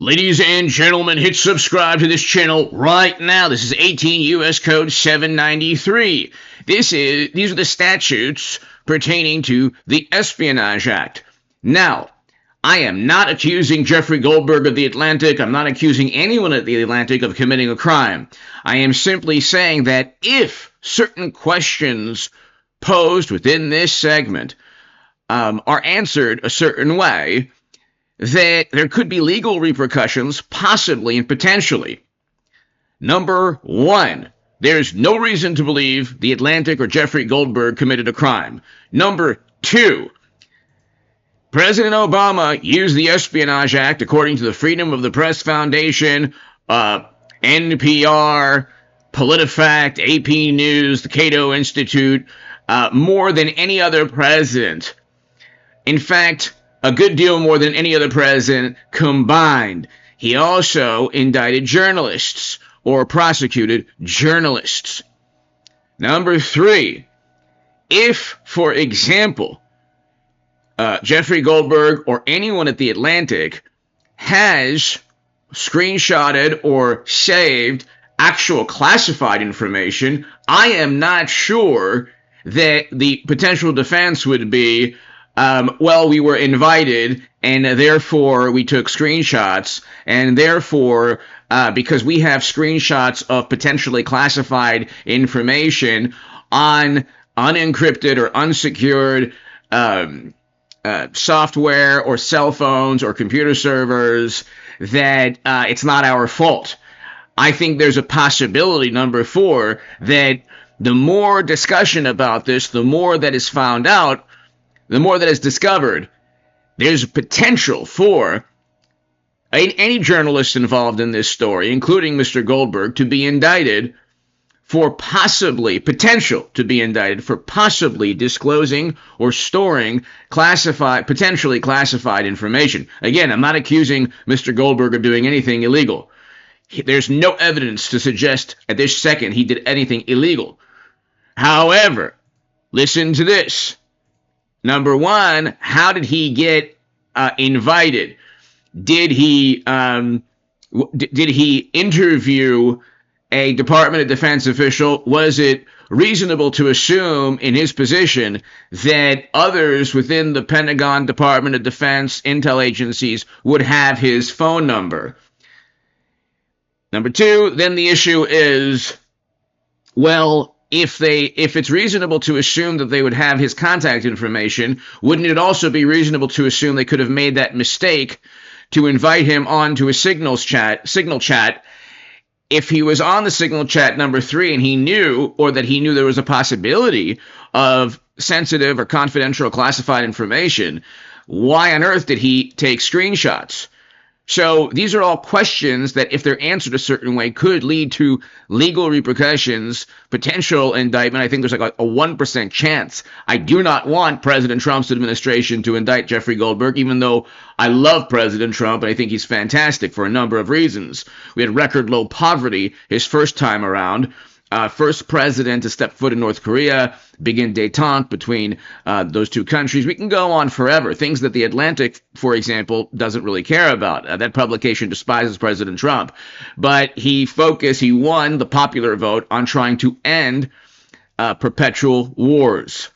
Ladies and gentlemen, hit subscribe to this channel right now. This is 18 U.S. Code 793. These are the statutes pertaining to the Espionage Act. Now, I am not accusing Jeffrey Goldberg of The Atlantic. I'm not accusing anyone at The Atlantic of committing a crime. I am simply saying that if certain questions posed within this segment are answered a certain way, that there could be legal repercussions, possibly and potentially. Number one, there's no reason to believe The Atlantic or Jeffrey Goldberg committed a crime. Number two, President Obama used the Espionage Act, according to the Freedom of the Press Foundation, NPR, PolitiFact, AP News, the Cato Institute, more than any other president. In fact, a good deal more than any other president combined. He also indicted journalists or prosecuted journalists. Number three, if, for example, Jeffrey Goldberg or anyone at The Atlantic has screenshotted or saved actual classified information, I am not sure that the potential defense would be, well, we were invited, and therefore we took screenshots, and therefore, because we have screenshots of potentially classified information on unencrypted or unsecured software or cell phones or computer servers, that it's not our fault. I think there's a possibility, number four, that the more discussion about this, the more that is found out, the more that is discovered, there's potential for any journalist involved in this story, including Mr. Goldberg, to be indicted for potential to be indicted for possibly disclosing or storing potentially classified information. Again, I'm not accusing Mr. Goldberg of doing anything illegal. There's no evidence to suggest at this second he did anything illegal. However, listen to this. Number one, how did he get invited? Did he interview a Department of Defense official? Was it reasonable to assume in his position that others within the Pentagon, Department of Defense, intel agencies would have his phone number? Number two, then the issue is, well, if it's reasonable to assume that they would have his contact information, wouldn't it also be reasonable to assume they could have made that mistake to invite him onto a signal chat if he was on the signal chat number three and he knew there was a possibility of sensitive or confidential or classified information? Why on earth did he take screenshots? So these are all questions that, if they're answered a certain way, could lead to legal repercussions, potential indictment. I think there's like a 1% chance. I do not want President Trump's administration to indict Jeffrey Goldberg, even though I love President Trump and I think he's fantastic for a number of reasons. We had record low poverty his first time around. First president to step foot in North Korea, begin détente between those two countries. We can go on forever. Things that The Atlantic, for example, doesn't really care about. That publication despises President Trump. But he won the popular vote on trying to end perpetual wars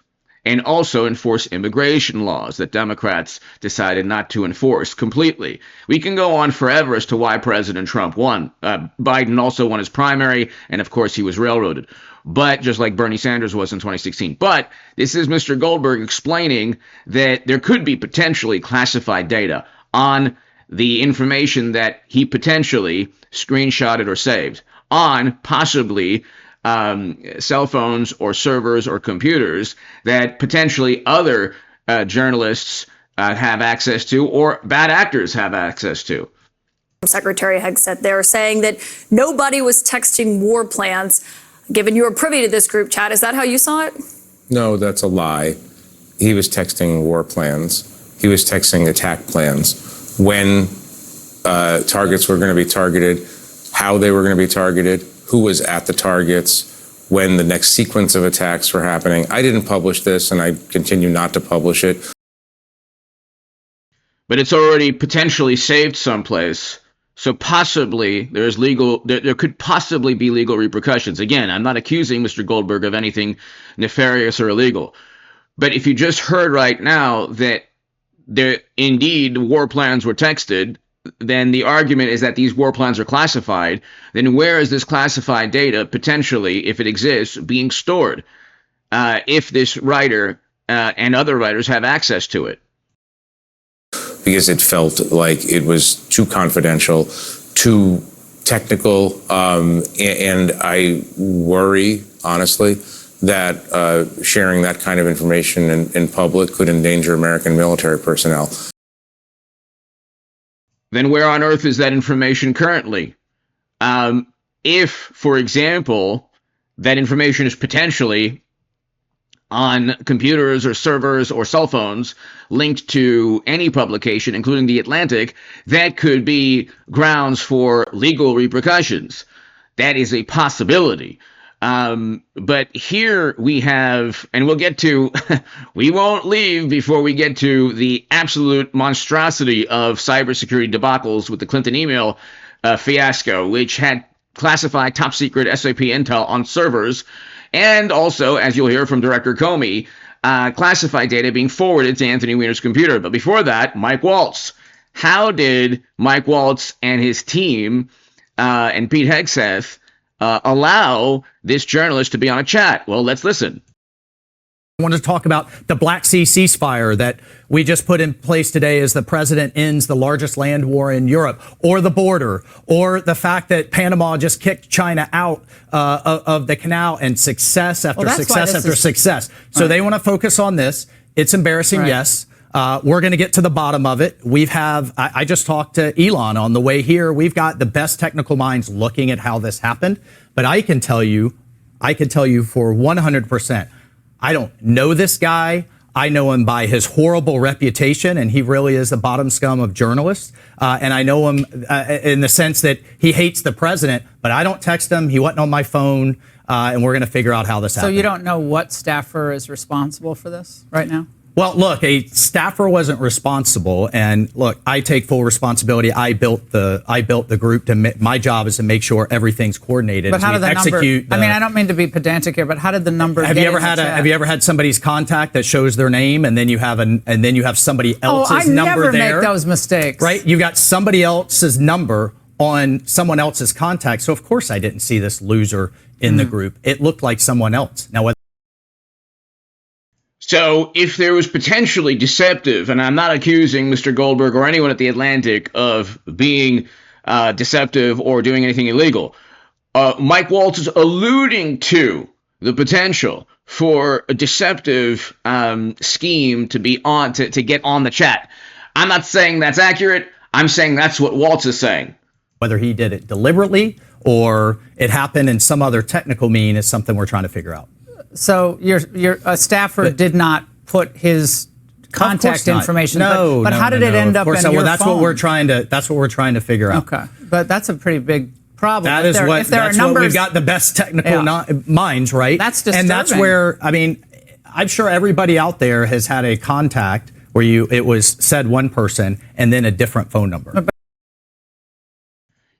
and also enforce immigration laws that Democrats decided not to enforce completely. We can go on forever as to why President Trump won. Biden also won his primary, and of course he was railroaded, but just like Bernie Sanders was in 2016. But this is Mr. Goldberg explaining that there could be potentially classified data on the information that he potentially screenshotted or saved on possibly cell phones or servers or computers that potentially other journalists have access to, or bad actors have access to. Secretary Hegseth, they're saying that nobody was texting war plans. Given you were privy to this group chat, is that how you saw it? No, that's a lie. He was texting war plans. He was texting attack plans. When targets were going to be targeted, how they were going to be targeted, who was at the targets, when the next sequence of attacks were happening. I didn't publish this, and I continue not to publish it. But it's already potentially saved someplace. So possibly there could possibly be legal repercussions. Again, I'm not accusing Mr. Goldberg of anything nefarious or illegal. But if you just heard right now that there indeed war plans were texted, then the argument is that these war plans are classified. Then where is this classified data potentially, if it exists, being stored? If this writer and other writers have access to it? Because it felt like it was too confidential, too technical, and I worry, honestly, that sharing that kind of information in public could endanger American military personnel. Then where on earth is that information currently? If, for example, that information is potentially on computers or servers or cell phones linked to any publication, including The Atlantic, that could be grounds for legal repercussions. That is a possibility. But here we have, and we'll get to, we won't leave before we get to the absolute monstrosity of cybersecurity debacles with the Clinton email fiasco, which had classified top secret SAP intel on servers, and also, as you'll hear from Director Comey, classified data being forwarded to Anthony Weiner's computer. But before that, Mike Waltz. How did Mike Waltz and his team and Pete Hegseth allow this journalist to be on a chat? Well, let's listen. I want to talk about the Black Sea ceasefire that we just put in place today as the president ends the largest land war in Europe, or the border, or the fact that Panama just kicked China out of the canal, and success after success after success. So they want to focus on this. It's embarrassing, yes. We're going to get to the bottom of it. I just talked to Elon on the way here. We've got the best technical minds looking at how this happened. But I can tell you for 100%, I don't know this guy. I know him by his horrible reputation, and he really is the bottom scum of journalists. And I know him in the sense that he hates the president, but I don't text him. He wasn't on my phone, and we're going to figure out how this happened. So you don't know what staffer is responsible for this right now? Well, look, a staffer wasn't responsible, and look, I take full responsibility. I built the group. My job is to make sure everything's coordinated. But how did the number? I mean, I don't mean to be pedantic here, but how did the number? Have you ever had somebody's contact that shows their name, and then you have somebody else's number there? I never make those mistakes. Right? You got somebody else's number on someone else's contact. So of course I didn't see this loser in the group. It looked like someone else. Now. So if there was potentially deceptive, and I'm not accusing Mr. Goldberg or anyone at The Atlantic of being deceptive or doing anything illegal, Mike Waltz is alluding to the potential for a deceptive scheme to be on to get on the chat. I'm not saying that's accurate. I'm saying that's what Waltz is saying. Whether he did it deliberately or it happened in some other technical mean is something we're trying to figure out. So your staffer did not put his contact information. But how did it end up in your phone? That's what we're trying to figure out. Okay, but that's a pretty big problem. That's what we've got the best technical minds, right? That's disturbing. And that's where, I mean, I'm sure everybody out there has had a contact where it was said one person and then a different phone number.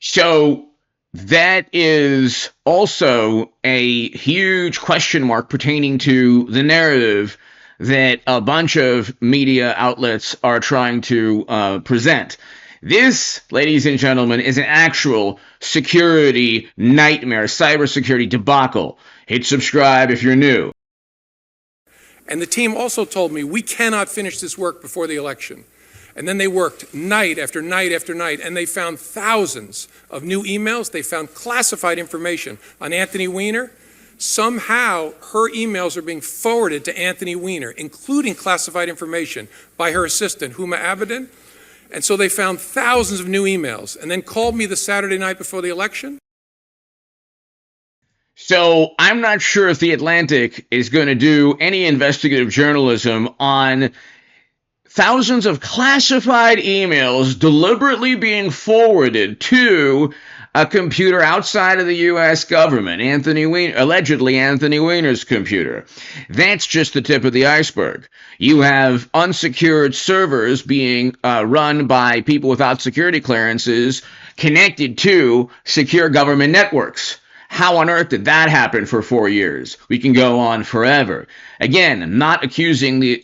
So that is also a huge question mark pertaining to the narrative that a bunch of media outlets are trying to present. This, ladies and gentlemen, is an actual security nightmare, cybersecurity debacle. Hit subscribe if you're new. And the team also told me, we cannot finish this work before the election. And then they worked night after night after night, and they found thousands of new emails. They found classified information on Anthony Weiner. Somehow, her emails are being forwarded to Anthony Weiner, including classified information by her assistant, Huma Abedin. And so they found thousands of new emails, and then called me the Saturday night before the election. So I'm not sure if The Atlantic is going to do any investigative journalism on thousands of classified emails deliberately being forwarded to a computer outside of the U.S. government, allegedly Anthony Weiner's computer. That's just the tip of the iceberg. You have unsecured servers being run by people without security clearances connected to secure government networks. How on earth did that happen for 4 years? We can go on forever. Again, not accusing the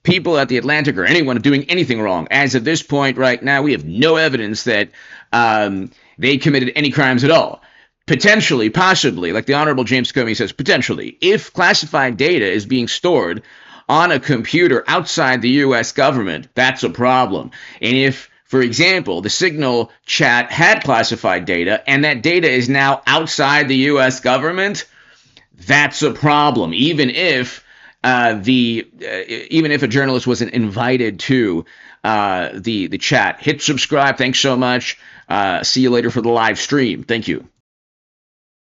people at the Atlantic or anyone of doing anything wrong. As of this point right now, we have no evidence that they committed any crimes at all. Potentially, possibly, like the Honorable James Comey says, potentially, if classified data is being stored on a computer outside the U.S. government, that's a problem. And if, for example, the Signal chat had classified data and that data is now outside the U.S. government, that's a problem. Even if even if a journalist wasn't invited to the chat. Hit subscribe. Thanks so much. See you later for the live stream. Thank you.